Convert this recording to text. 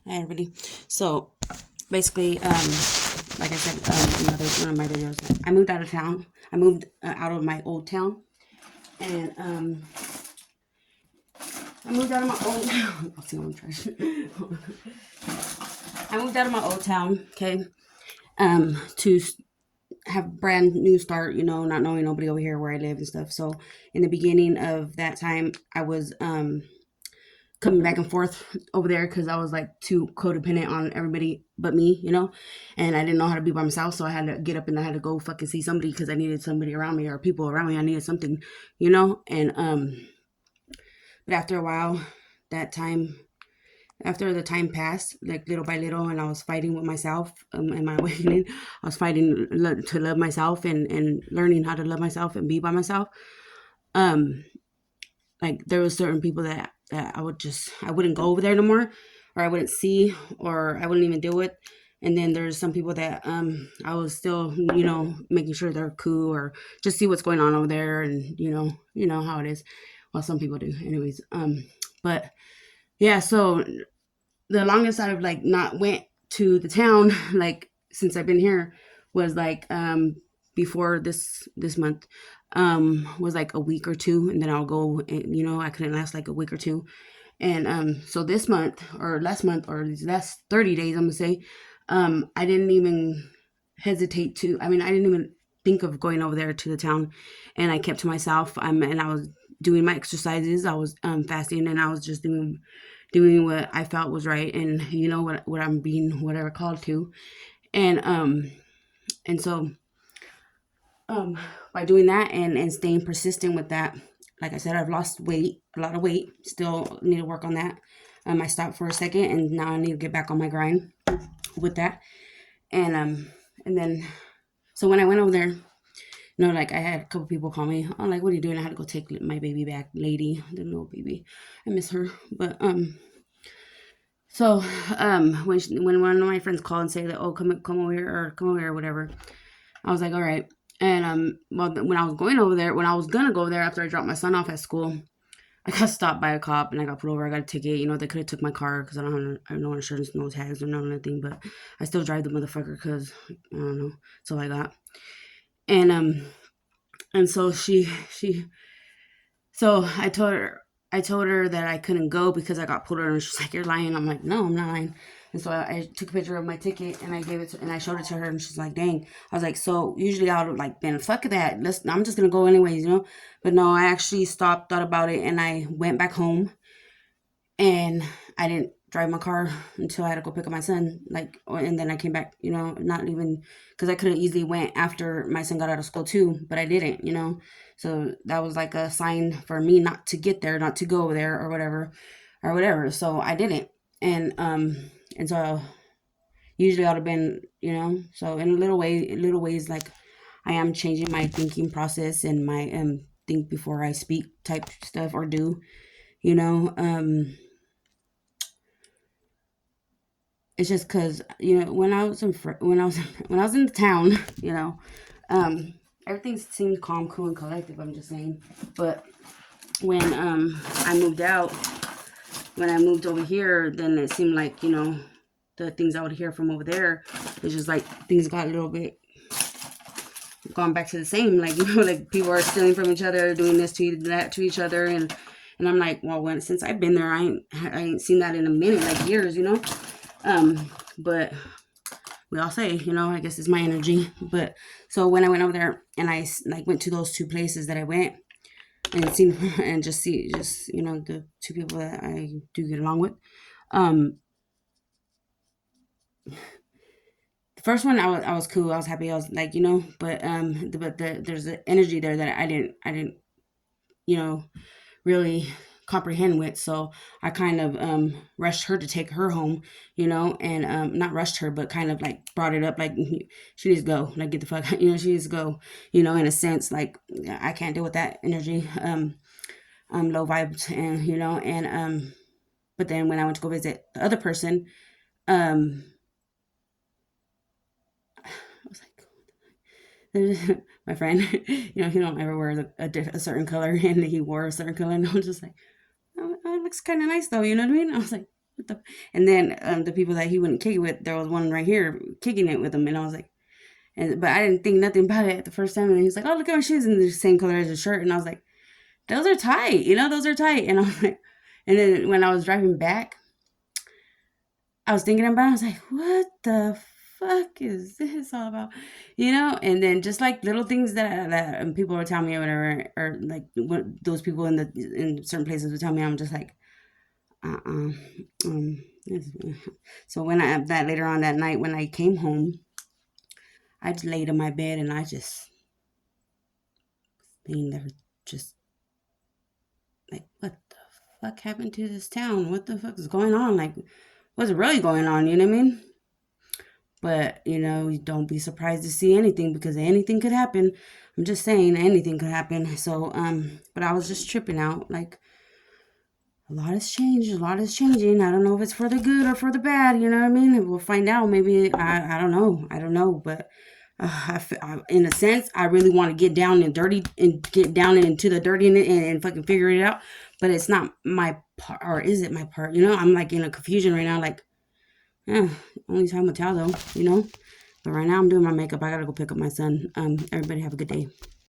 Hi everybody. So basically, like I said, in one of my videos, I moved out of town. I moved out of my old town, and I moved out of my old town. I'll see my trash. I moved out of my old town. Okay, to have brand new start. Not knowing nobody over here where I live and stuff. So in the beginning of that time, I was coming back and forth over there because I was like too codependent on everybody but me, and I didn't know how to be by myself, so I had to get up and I had to go fucking see somebody because I needed somebody around me or people around me. I needed something, and but after a while, that time after the time passed, like little by little, and I was fighting with myself in my awakening. I was fighting to love myself and learning how to love myself and be by myself. Um, like there was certain people that I wouldn't go over there no more, or I wouldn't see, or I wouldn't even deal with. And then there's some people that I was still making sure they're cool or just see what's going on over there, and you know how it is. Well, some people do, anyways. But yeah, so the longest I've like not went to the town like since I've been here was like before this month was like a week or two, and then I'll go, and I couldn't last like a week or two. And so this month or last month or these last 30 days, I'm gonna say, I didn't even hesitate to, I mean, I didn't even think of going over there to the town, and I kept to myself. And I was doing my exercises. I was fasting, and I was just doing what I felt was right, and what I'm being whatever called to. And so um by doing that and staying persistent with that, like I said, I've lost weight, a lot of weight. Still need to work on that. I stopped for a second, and now I need to get back on my grind with that. And then so when I went over there, like I had a couple people call me, oh, like, what are you doing? I had to go take my baby back, lady, the little baby. I miss her. But so when one of my friends called and say that, oh, come over here, or come over here or whatever, I was like, all right. And well, when I was going over there, when I was gonna go there after I dropped my son off at school, I got stopped by a cop and I got pulled over. I got a ticket. They could have took my car because I have no insurance, no tags, or nothing. But I still drive the motherfucker because I don't know. That's all I got. And so so I told her that I couldn't go because I got pulled over, and she's like, "You're lying." I'm like, "No, I'm not lying." And so I took a picture of my ticket and I gave it to, and I showed it to her, and she's like, "Dang." I was like, "So usually I would like, man, fuck that. I'm just gonna go anyways." But no, I actually stopped, thought about it, and I went back home, and I didn't drive my car until I had to go pick up my son. And then I came back, not even because I could have easily went after my son got out of school too, but I didn't. So that was like a sign for me not to get there, not to go there or whatever. So I didn't, and so usually I would have been, So in little ways, like I am changing my thinking process and my think before I speak type stuff or do, you know. It's just because when I was in when I was in the town, um, everything seemed calm, cool, and collective. I'm just saying, but when I moved out, when I moved over here, then it seemed like the things I would hear from over there, it's just like things got a little bit gone back to the same. Like like people are stealing from each other, doing this to that to each other, and I'm like, well, since I've been there, I ain't seen that in a minute, like years. But we all say, I guess it's my energy. But so when I went over there and I like went to those two places that I went and seen and just the two people that I do get along with. Um, the first one I was cool. I was happy. I was like, there's an energy there that I didn't you know really comprehend with. So I kind of rushed her to take her home, and not rushed her, but kind of like brought it up like she needs to go, like get the fuck, she needs to go, in a sense, like I can't deal with that energy, low vibes, and but then when I went to go visit the other person, um, I was like, my friend, he don't ever wear a certain color, and he wore a certain color, and I was just like, oh, it looks kind of nice though, you know what I mean? I was like, what the? And then the people that he wouldn't kick it with, there was one right here kicking it with him, and I was like, but I didn't think nothing about it the first time. And he's like, "Oh, look at my shoes," and they're the same color as his shirt, and I was like, "Those are tight, those are tight." And I was like, and then when I was driving back, I was thinking about it. I was like, "What the fuck is this all about?" And then just like little things that people would tell me or whatever, or like what those people in certain places would tell me, I'm just like, uh-uh. Um, so when that later on that night when I came home, I just laid in my bed and I just being there, just like, what the fuck happened to this town? What the fuck is going on? Like, what's really going on? You know what I mean? But, don't be surprised to see anything because anything could happen. I'm just saying anything could happen. So, but I was just tripping out. Like, a lot has changed. A lot is changing. I don't know if it's for the good or for the bad. You know what I mean? We'll find out. Maybe, I don't know. I don't know. But in a sense, I really want to get down and dirty and get down into the dirty and fucking figure it out. But it's not my part. Or is it my part? I'm like in a confusion right now. Like, only time will tell though, But right now I'm doing my makeup. I gotta go pick up my son. Everybody have a good day.